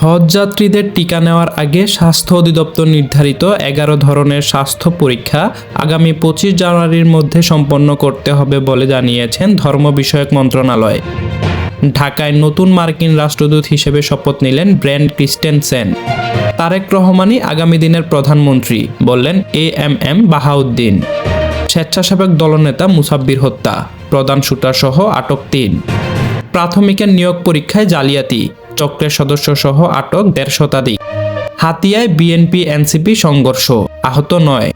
হজযাত্রীদের টিকা নেওয়ার আগে স্বাস্থ্য অধিদপ্তর নির্ধারিত 11 ধরনের স্বাস্থ্য পরীক্ষা আগামী 25 জানুয়ারির মধ্যে সম্পন্ন করতে হবে বলে জানিয়েছেন ধর্ম বিষয়ক মন্ত্রণালয়। ঢাকায় নতুন মার্কিন রাষ্ট্রদূত হিসেবে শপথ নিলেন ব্র্যান্ড ক্রিস্টেনসেন। তারেক রহমানই আগামী দিনের প্রধানমন্ত্রী, বললেন এএমএম বাহাউদ্দিন। স্বেচ্ছাসেবক দলনেতা মুসাব্বির হত্যা, প্রধান শুটার সহ আটক 3। প্রাথমিকের নিয়োগ পরীক্ষায় জালিয়াতি, চক্রের সদস্য সহ আটক 1.5 শতাধিক। হাতিয়ায় বিএনপি এনসিপি সংঘর্ষ, আহত 9।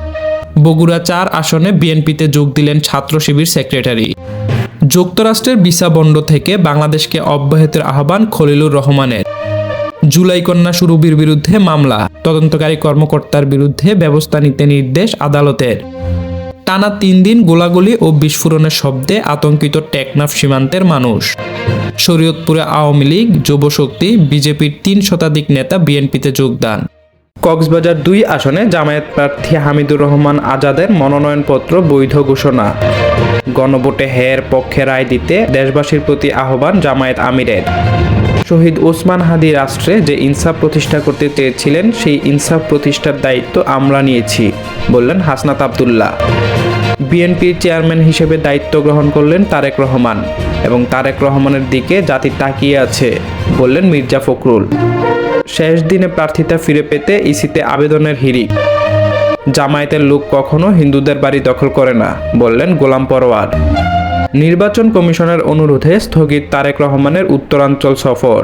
বগুড়া 4 আসনে বিএনপিতে যোগ দিলেন ছাত্র শিবির সেক্রেটারি। যুক্তরাষ্ট্রের ভিসা বন্ধ থেকে বাংলাদেশকে অব্যাহতির আহ্বান খলিলুর রহমানের। জুলাই কন্যা সুরভির বিরুদ্ধে মামলা, তদন্তকারী কর্মকর্তার বিরুদ্ধে ব্যবস্থা নিতে নির্দেশ আদালতের। টানা 3 দিন গোলাগুলি ও বিস্ফোরণের শব্দে আতঙ্কিত টেকনাফ সীমান্তের মানুষ। শরীয়তপুরে আওয়ামী লীগ, যুবশক্তি, বিজেপির 3 শতাধিক নেতা বিএনপিতে যোগদান। কক্সবাজার 2 আসনে জামায়াত প্রার্থী হামিদুর রহমান আজাদের মনোনয়নপত্র বৈধ ঘোষণা। গণভোটে হ্যাঁর পক্ষে রায় দিতে দেশবাসীর প্রতি আহ্বান জামায়াত আমিরের। শহীদ ওসমান হাদি রাষ্ট্রে যে ইনসাফ প্রতিষ্ঠা করতে চেয়েছিলেন, সেই ইনসাফ প্রতিষ্ঠার দায়িত্ব আমরা নিয়েছি, বললেন হাসনাত আব্দুল্লাহ। বিএনপির চেয়ারম্যান হিসেবে দায়িত্ব গ্রহণ করলেন তারেক রহমান এবং তারেক রহমানের দিকে জাতি তাকিয়ে আছে, বললেন মির্জা ফখরুল। শেষ দিনে প্রার্থিতা ফিরে পেতে ইসিতে আবেদনের হিড়িক। জামায়াতের লোক কখনো হিন্দুদের বাড়ি দখল করে না, বললেন গোলাম পরোয়ার। নির্বাচন কমিশনের অনুরোধে স্থগিত তারেক রহমানের উত্তরাঞ্চল সফর।